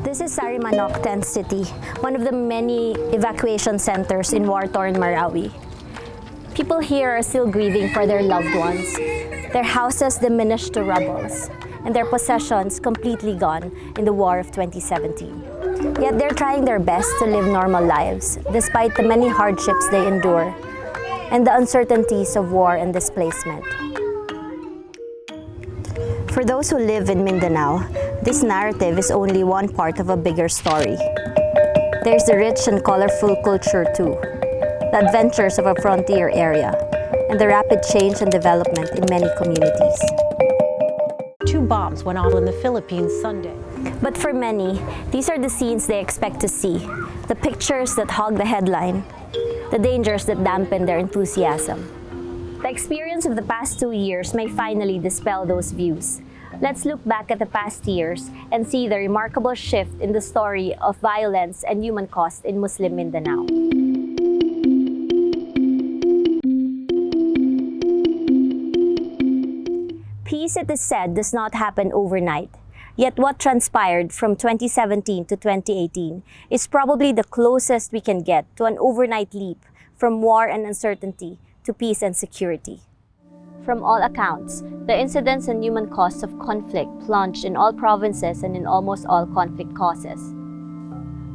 This is Sarimanok, 10th City, one of the many evacuation centers in war-torn Marawi. People here are still grieving for their loved ones, their houses diminished to rubbles, and their possessions completely gone in the war of 2017. Yet they're trying their best to live normal lives, despite the many hardships they endure and the uncertainties of war and displacement. For those who live in Mindanao, this narrative is only one part of a bigger story. There's the rich and colorful culture too, the adventures of a frontier area, and the rapid change and development in many communities. 2 bombs went off in the Philippines Sunday. But for many, these are the scenes they expect to see, the pictures that hog the headline, the dangers that dampen their enthusiasm. The experience of the past 2 years may finally dispel those views. Let's look back at the past years and see the remarkable shift in the story of violence and human cost in Muslim Mindanao. Peace, it is said, does not happen overnight. Yet what transpired from 2017 to 2018 is probably the closest we can get to an overnight leap from war and uncertainty to peace and security. From all accounts, the incidence and human costs of conflict plunged in all provinces and in almost all conflict causes.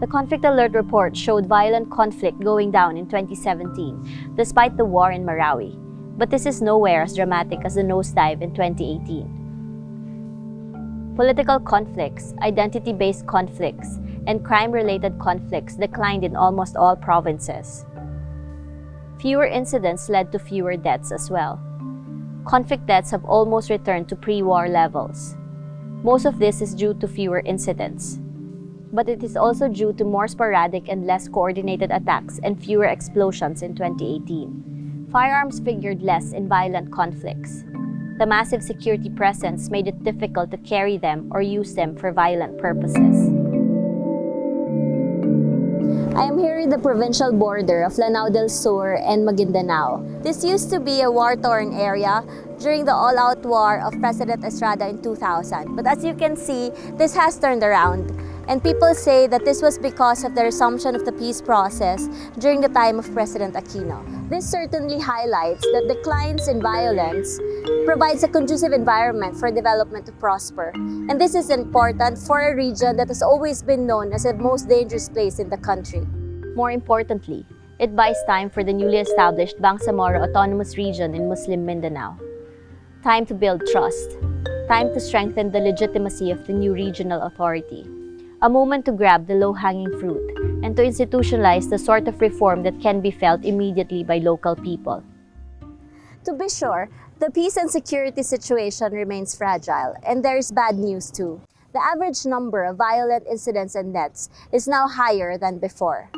The Conflict Alert Report showed violent conflict going down in 2017, despite the war in Marawi. But this is nowhere as dramatic as the nosedive in 2018. Political conflicts, identity-based conflicts, and crime-related conflicts declined in almost all provinces. Fewer incidents led to fewer deaths as well. Conflict deaths have almost returned to pre-war levels. Most of this is due to fewer incidents. But it is also due to more sporadic and less coordinated attacks and fewer explosions in 2018. Firearms figured less in violent conflicts. The massive security presence made it difficult to carry them or use them for violent purposes. I am here in the provincial border of Lanao del Sur and Maguindanao. This used to be a war-torn area during the all-out war of President Estrada in 2000. But as you can see, this has turned around. And people say that this was because of the resumption of the peace process during the time of President Aquino. This certainly highlights that declines in violence provides a conducive environment for development to prosper. And this is important for a region that has always been known as the most dangerous place in the country. More importantly, it buys time for the newly established Bangsamoro Autonomous Region in Muslim Mindanao. Time to build trust. Time to strengthen the legitimacy of the new regional authority. A moment to grab the low-hanging fruit and to institutionalize the sort of reform that can be felt immediately by local people. To be sure, the peace and security situation remains fragile, and there is bad news too. The average number of violent incidents and deaths is now higher than before.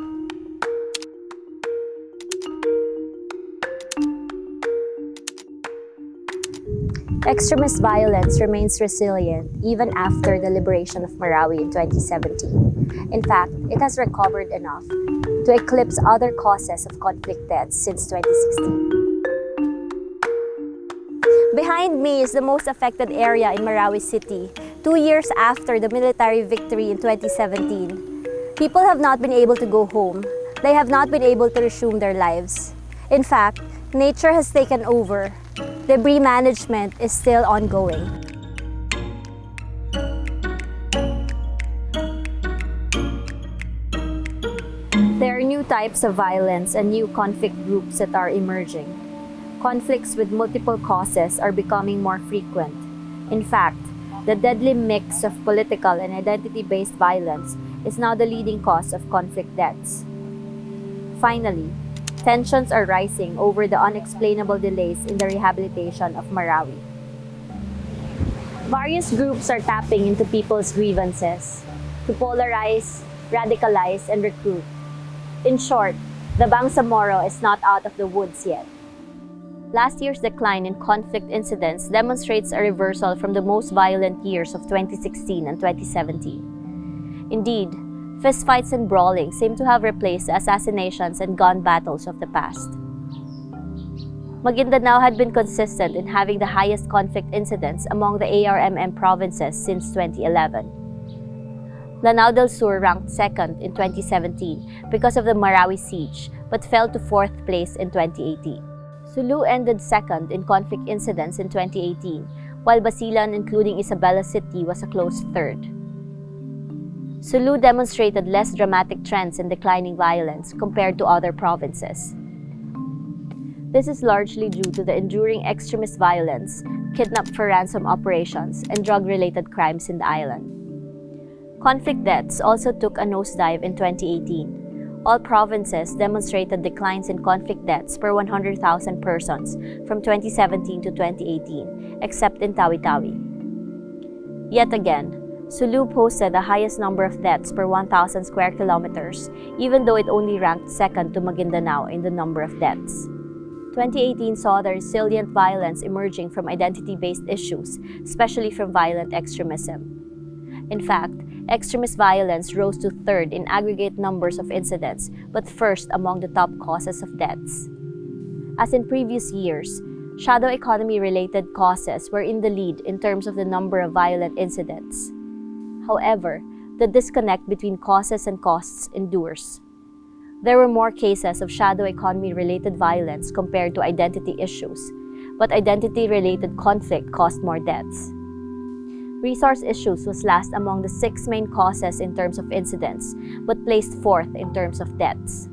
Extremist violence remains resilient even after the liberation of Marawi in 2017. In fact, it has recovered enough to eclipse other causes of conflict deaths since 2016. Behind me is the most affected area in Marawi City. 2 years after the military victory in 2017, people have not been able to go home. They have not been able to resume their lives. In fact, nature has taken over. Debris management is still ongoing. There are new types of violence and new conflict groups that are emerging. Conflicts with multiple causes are becoming more frequent. In fact, the deadly mix of political and identity-based violence is now the leading cause of conflict deaths. Finally, tensions are rising over the unexplainable delays in the rehabilitation of Marawi. Various groups are tapping into people's grievances to polarize, radicalize, and recruit. In short, the Bangsamoro is not out of the woods yet. Last year's decline in conflict incidents demonstrates a reversal from the most violent years of 2016 and 2017. Indeed, fistfights and brawling seem to have replaced the assassinations and gun battles of the past. Maguindanao had been consistent in having the highest conflict incidence among the ARMM provinces since 2011. Lanao del Sur ranked second in 2017 because of the Marawi siege, but fell to fourth place in 2018. Sulu ended second in conflict incidence in 2018, while Basilan, including Isabela City, was a close third. Sulu demonstrated less dramatic trends in declining violence compared to other provinces. This is largely due to the enduring extremist violence, kidnap for ransom operations, and drug-related crimes in the island. Conflict deaths also took a nosedive in 2018. All provinces demonstrated declines in conflict deaths per 100,000 persons from 2017 to 2018, except in Tawi-Tawi. Yet again, Sulu posted the highest number of deaths per 1,000 square kilometers, even though it only ranked second to Maguindanao in the number of deaths. 2018 saw the resilient violence emerging from identity-based issues, especially from violent extremism. In fact, extremist violence rose to third in aggregate numbers of incidents, but first among the top causes of deaths. As in previous years, shadow economy-related causes were in the lead in terms of the number of violent incidents. However, the disconnect between causes and costs endures. There were more cases of shadow economy-related violence compared to identity issues, but identity-related conflict caused more deaths. Resource issues was last among the 6 main causes in terms of incidents, but placed fourth in terms of deaths.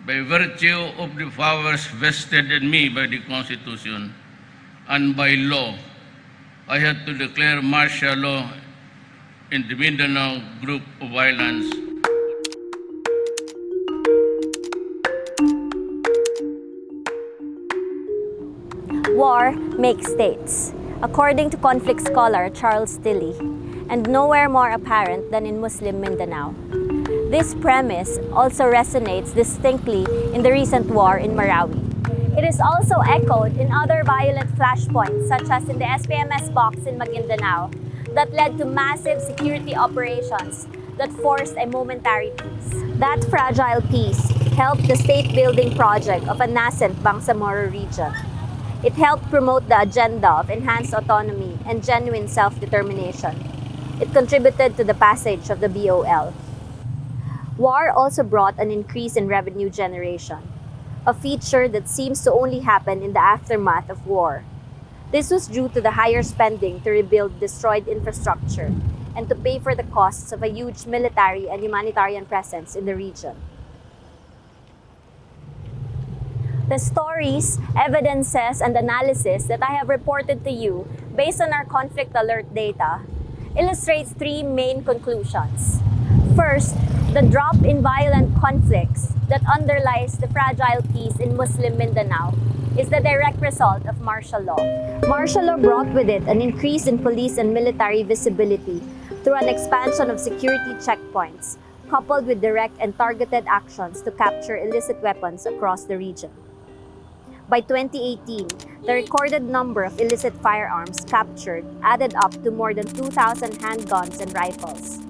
By virtue of the powers vested in me by the Constitution and by law, I had to declare martial law in the Mindanao group of violence. War makes states, according to conflict scholar Charles Tilley, and nowhere more apparent than in Muslim Mindanao. This premise also resonates distinctly in the recent war in Marawi. It is also echoed in other violent flashpoints, such as in the SPMS box in Maguindanao, that led to massive security operations that forced a momentary peace. That fragile peace helped the state-building project of a nascent Bangsamoro region. It helped promote the agenda of enhanced autonomy and genuine self-determination. It contributed to the passage of the BOL. War also brought an increase in revenue generation, a feature that seems to only happen in the aftermath of war. This was due to the higher spending to rebuild destroyed infrastructure and to pay for the costs of a huge military and humanitarian presence in the region. The stories, evidences, and analysis that I have reported to you based on our conflict alert data illustrates 3 main conclusions. First, the drop in violent conflicts that underlies the fragile peace in Muslim Mindanao is the direct result of martial law. Martial law brought with it an increase in police and military visibility through an expansion of security checkpoints, coupled with direct and targeted actions to capture illicit weapons across the region. By 2018, the recorded number of illicit firearms captured added up to more than 2,000 handguns and rifles.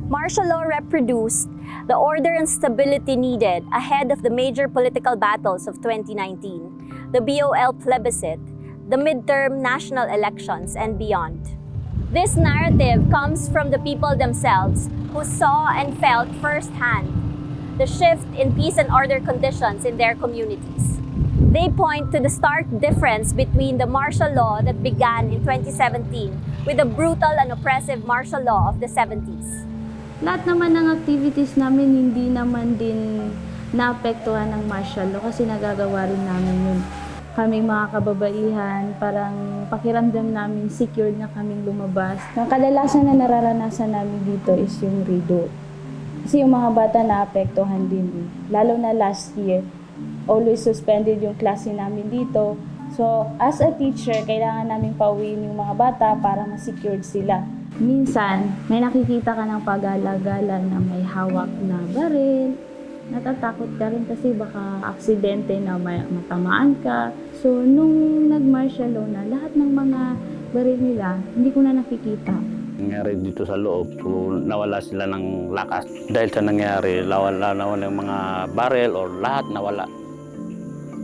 Martial law reproduced the order and stability needed ahead of the major political battles of 2019, the BOL plebiscite, the midterm national elections, and beyond. This narrative comes from the people themselves who saw and felt firsthand the shift in peace and order conditions in their communities. They point to the stark difference between the martial law that began in 2017 with the brutal and oppressive martial law of the 70s. Lahat naman ng activities namin hindi naman din naapektuhan ng martial law kasi nagagawa rin namin yun. Kaming mga kababaihan, parang pakiramdam namin secured na kaming lumabas. Ang kadalasan na nararanasan namin dito is yung redo. Kasi yung mga bata naapektuhan din. Lalo na last year, always suspended yung klase namin dito. So, as a teacher, kailangan namin pauwiin yung mga bata para ma-secured sila. Minsan, may nakikita ka ng pag-alagala na may hawak na baril. Natatakot ka rin kasi baka aksidente na matamaan ka. So, nung nag-martial law na, lahat ng mga baril nila, hindi ko na nakikita. Nangyari dito sa loob, so nawala sila ng lakas. Dahil sa nangyari, nawala yung mga baril o lahat nawala.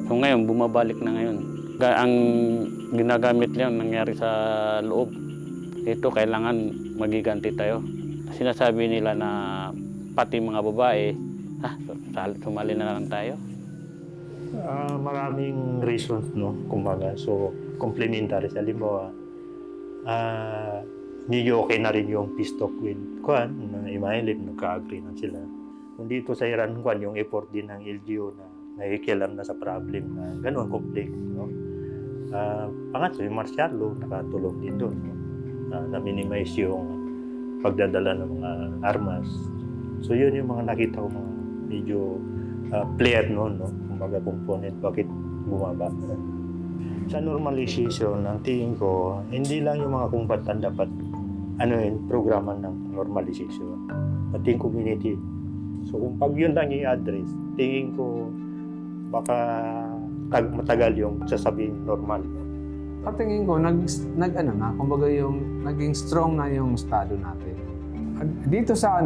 So So ngayon, bumabalik na ngayon. Ang ginagamit lang nangyari sa loob. Ito, kailangan magiganti tayo. Sinasabi nila na pati mga babae, sumali na lang tayo. Maraming reasons, no? Kumbaga, so complementary. Halimbawa, medyo okay na rin yung peace talk with Kwan, na Imailip, nagka-agree na sila. Kung dito sa Iran, Kwan, yung effort din ng LGU na nakikialam na sa problem na gano'n, conflict, no? Pangatlo, yung martial law, nakatulong din doon, no? Na-minimize yung pagdadala ng mga armas. So yun yung mga nakita ko mga medyo player noon, no? Kumbaga component, bakit bumaba. Sa normalization, ang tingin ko, hindi lang yung mga kumbatan dapat programa ng normalization, pati yung community. So kung pag yun lang i-address, tingin ko baka matagal yung sasabing normal. Sa tingin ko, kumbaga yung naging strong na yung estado natin. Dito sa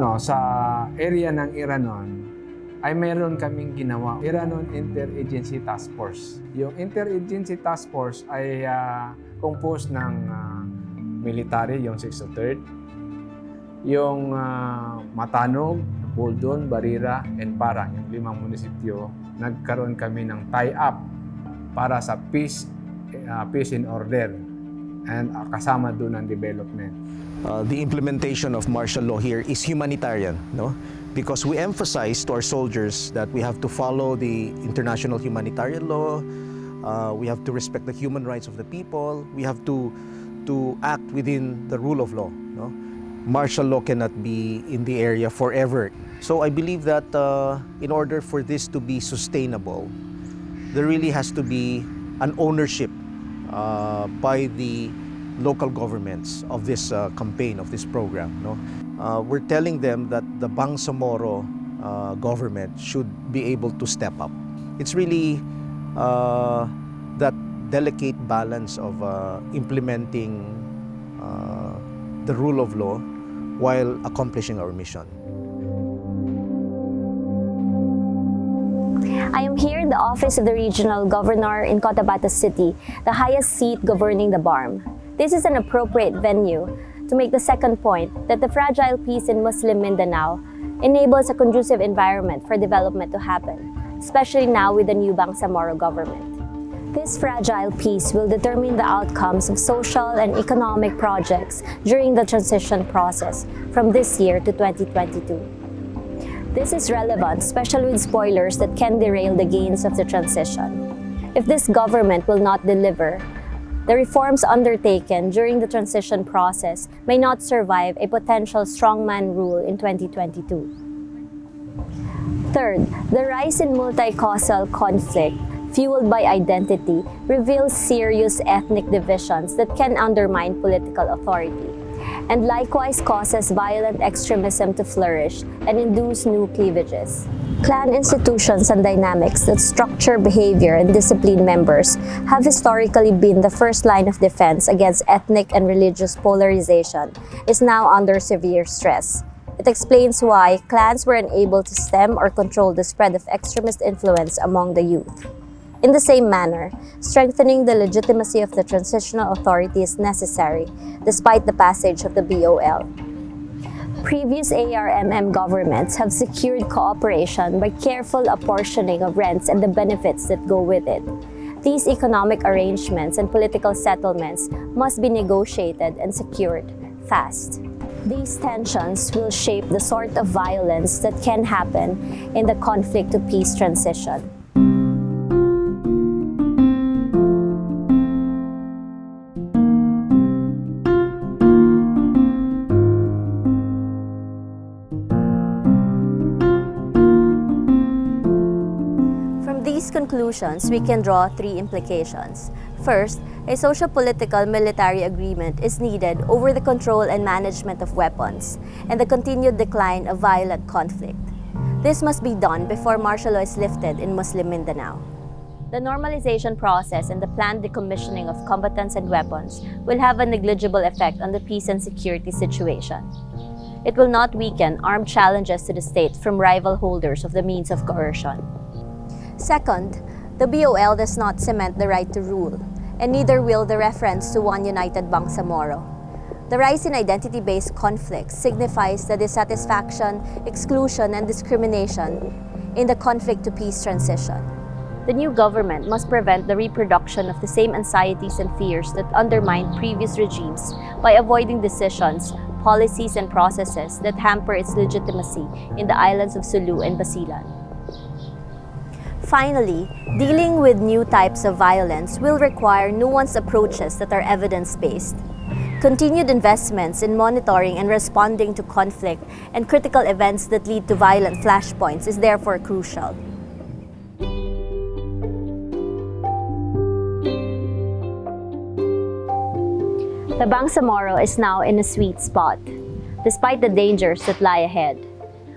area ng Iranon, ay meron kaming ginawa, Iranon Interagency Task Force. Yung Interagency Task Force ay composed ng military, yung 6th, yung Matanog, Buldon, Barira, and Parang, yung 5 munisipyo. Nagkaroon kami ng tie-up para sa peace and order, and kasama doon ang development. The implementation of martial law here is humanitarian, no? Because we emphasize to our soldiers that we have to follow the international humanitarian law, we have to respect the human rights of the people, we have to act within the rule of law, no? Martial law cannot be in the area forever. So I believe that in order for this to be sustainable, there really has to be an ownership by the local governments of this campaign, of this program, no? We're telling them that the Bangsamoro government should be able to step up. It's really that delicate balance of implementing the rule of law while accomplishing our mission. I am here in the office of the regional governor in Cotabato City, the highest seat governing the BARMM. This is an appropriate venue to make the second point that the fragile peace in Muslim Mindanao enables a conducive environment for development to happen, especially now with the new Bangsamoro government. This fragile peace will determine the outcomes of social and economic projects during the transition process from this year to 2022. This is relevant, especially with spoilers that can derail the gains of the transition. If this government will not deliver, the reforms undertaken during the transition process may not survive a potential strongman rule in 2022. Third, the rise in multi-causal conflict fueled by identity reveals serious ethnic divisions that can undermine political authority, and likewise causes violent extremism to flourish and induce new cleavages. Clan institutions and dynamics that structure behavior and discipline members have historically been the first line of defense against ethnic and religious polarization is now under severe stress. It explains why clans were unable to stem or control the spread of extremist influence among the youth. In the same manner, strengthening the legitimacy of the transitional authority is necessary despite the passage of the BOL. Previous ARMM governments have secured cooperation by careful apportioning of rents and the benefits that go with it. These economic arrangements and political settlements must be negotiated and secured fast. These tensions will shape the sort of violence that can happen in the conflict to peace transition. These conclusions, we can draw three implications. First, a socio-political military agreement is needed over the control and management of weapons and the continued decline of violent conflict. This must be done before martial law is lifted in Muslim Mindanao. The normalization process and the planned decommissioning of combatants and weapons will have a negligible effect on the peace and security situation. It will not weaken armed challenges to the state from rival holders of the means of coercion. Second, The BOL does not cement the right to rule, and neither will the reference to one united Bangsamoro. The rise in identity-based conflicts signifies the dissatisfaction, exclusion, and discrimination in the conflict to peace transition. The new government must prevent the reproduction of the same anxieties and fears that undermined previous regimes by avoiding decisions, policies, and processes that hamper its legitimacy in the islands of Sulu and Basilan. Finally, dealing with new types of violence will require nuanced approaches that are evidence-based. Continued investments in monitoring and responding to conflict and critical events that lead to violent flashpoints is therefore crucial. The Bangsamoro is now in a sweet spot. Despite the dangers that lie ahead,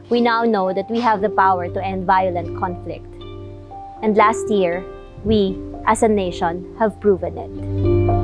we now know that we have the power to end violent conflict. And last year, we, as a nation, have proven it.